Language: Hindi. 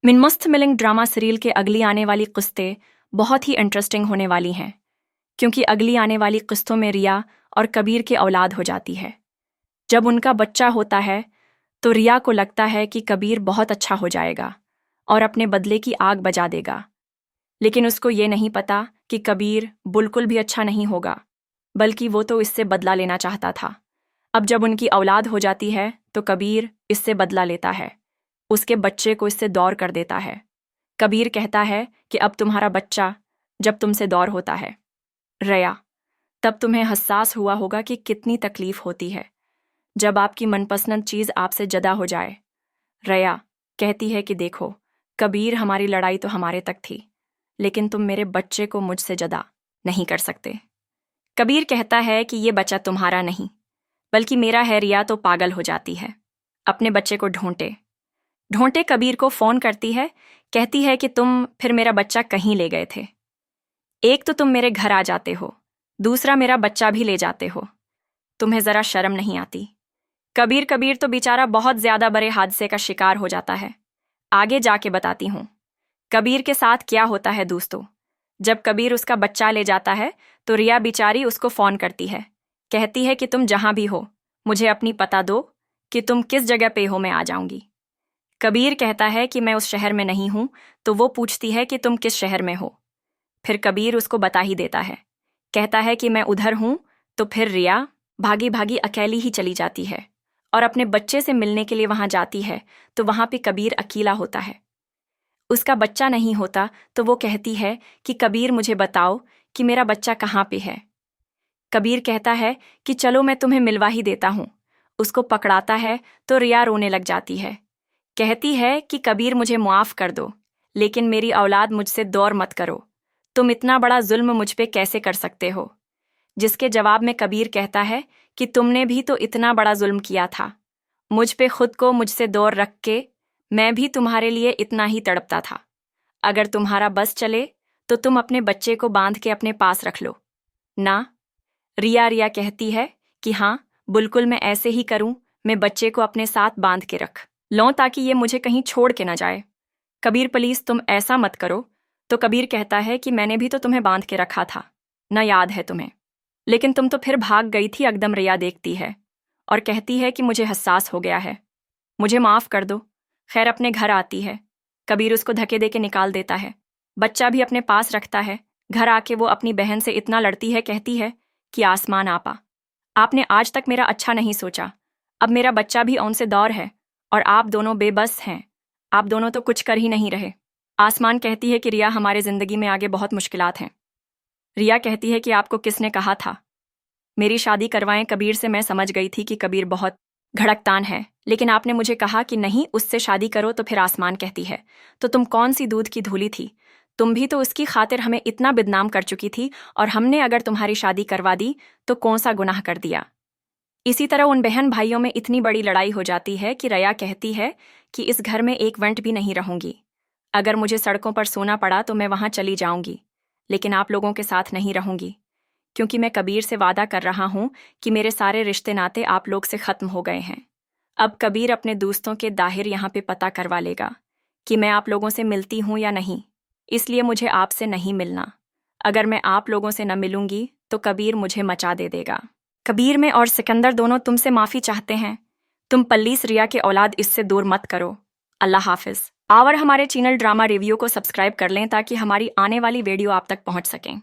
मिन मस्त मिलिंग ड्रामा सीरियल के अगली आने वाली किस्तें बहुत ही इंटरेस्टिंग होने वाली हैं, क्योंकि अगली आने वाली किस्तों में रिया और कबीर की औलाद हो जाती है। जब उनका बच्चा होता है तो रिया को लगता है कि कबीर बहुत अच्छा हो जाएगा और अपने बदले की आग बजा देगा, लेकिन उसको ये नहीं पता कि कबीर बिल्कुल भी अच्छा नहीं होगा, बल्कि वो तो इससे बदला लेना चाहता था। अब जब उनकी औलाद हो जाती है तो कबीर इससे बदला लेता है, उसके बच्चे को इससे दौर कर देता है। कबीर कहता है कि अब तुम्हारा बच्चा जब तुमसे दौर होता है रिया, तब तुम्हें एहसास हुआ होगा कि कितनी तकलीफ होती है जब आपकी मनपसंद चीज़ आपसे जदा हो जाए। रिया कहती है कि देखो कबीर, हमारी लड़ाई तो हमारे तक थी, लेकिन तुम मेरे बच्चे को मुझसे जदा नहीं कर सकते। कबीर कहता है कि ये बच्चा तुम्हारा नहीं बल्कि मेरा है। रिया तो पागल हो जाती है, अपने बच्चे को ढूंढते ढूंढते कबीर को फ़ोन करती है, कहती है कि तुम फिर मेरा बच्चा कहीं ले गए थे। एक तो तुम मेरे घर आ जाते हो, दूसरा मेरा बच्चा भी ले जाते हो। तुम्हें ज़रा शर्म नहीं आती। कबीर तो बेचारा बहुत ज़्यादा बड़े हादसे का शिकार हो जाता है। आगे जाके बताती हूँ कबीर के साथ क्या होता है। दोस्तों, जब कबीर उसका बच्चा ले जाता है तो रिया बेचारी उसको फ़ोन करती है, कहती है कि तुम जहाँ भी हो मुझे अपनी पता दो कि तुम किस जगह पे हो, मैं आ जाऊंगी। कबीर कहता है कि मैं उस शहर में नहीं हूं, तो वो पूछती है कि तुम किस शहर में हो। फिर कबीर उसको बता ही देता है, कहता है कि मैं उधर हूं। तो फिर रिया भागी भागी अकेली ही चली जाती है और अपने बच्चे से मिलने के लिए वहां जाती है। तो वहां पे कबीर अकेला होता है, उसका बच्चा नहीं होता। तो वो कहती है कि कबीर, मुझे बताओ कि मेरा बच्चा कहाँ पे है। कबीर कहता है कि चलो मैं तुम्हें मिलवा ही देता हूँ। उसको पकड़ाता है तो रिया रोने लग जाती है, कहती है कि कबीर, मुझे माफ़ कर दो, लेकिन मेरी औलाद मुझसे दौर मत करो। तुम इतना बड़ा जुल्म मुझ पे कैसे कर सकते हो। जिसके जवाब में कबीर कहता है कि तुमने भी तो इतना बड़ा जुल्म किया था मुझ पे, खुद को मुझसे दौर रख के। मैं भी तुम्हारे लिए इतना ही तड़पता था। अगर तुम्हारा बस चले तो तुम अपने बच्चे को बांध के अपने पास रख लो ना। रिया कहती है कि हाँ बिल्कुल, मैं ऐसे ही करूं। मैं बच्चे को अपने साथ बांध के रख लो ताकि ये मुझे कहीं छोड़ के ना जाए। कबीर, प्लीज तुम ऐसा मत करो। तो कबीर कहता है कि मैंने भी तो तुम्हें बांध के रखा था ना, याद है तुम्हें, लेकिन तुम तो फिर भाग गई थी। एकदम रिया देखती है और कहती है कि मुझे एहसास हो गया है, मुझे माफ़ कर दो। खैर अपने घर आती है, कबीर उसको धक्के दे के निकाल देता है, बच्चा भी अपने पास रखता है। घर आके वो अपनी बहन से इतना लड़ती है, कहती है कि आसमान आपा, आपने आज तक मेरा अच्छा नहीं सोचा। अब मेरा बच्चा भी उनसे दौर है और आप दोनों बेबस हैं। आप दोनों तो कुछ कर ही नहीं रहे। आसमान कहती है कि रिया, हमारे ज़िंदगी में आगे बहुत मुश्किलात हैं। रिया कहती है कि आपको किसने कहा था मेरी शादी करवाएं कबीर से। मैं समझ गई थी कि कबीर बहुत घड़कतान है, लेकिन आपने मुझे कहा कि नहीं, उससे शादी करो। तो फिर आसमान कहती है, तो तुम कौन सी दूध की धूली थी। तुम भी तो उसकी खातिर हमें इतना बदनाम कर चुकी थी, और हमने अगर तुम्हारी शादी करवा दी तो कौन सा गुनाह कर दिया। इसी तरह उन बहन भाइयों में इतनी बड़ी लड़ाई हो जाती है कि रिया कहती है कि इस घर में एक मिनट भी नहीं रहूंगी। अगर मुझे सड़कों पर सोना पड़ा तो मैं वहां चली जाऊंगी, लेकिन आप लोगों के साथ नहीं रहूंगी, क्योंकि मैं कबीर से वादा कर रहा हूं कि मेरे सारे रिश्ते नाते आप लोग से ख़त्म हो गए हैं। अब कबीर अपने दोस्तों के दाहिर यहाँ पे पता करवा लेगा कि मैं आप लोगों से मिलती हूँ या नहीं, इसलिए मुझे आपसे नहीं मिलना। अगर मैं आप लोगों से न मिलूंगी तो कबीर मुझे मचा दे देगा। कबीर, मैं और सिकंदर दोनों तुमसे माफ़ी चाहते हैं। तुम पल्लीस रिया के औलाद इससे दूर मत करो। अल्लाह हाफिज़। और हमारे चैनल ड्रामा रिव्यू को सब्सक्राइब कर लें ताकि हमारी आने वाली वीडियो आप तक पहुँच सकें।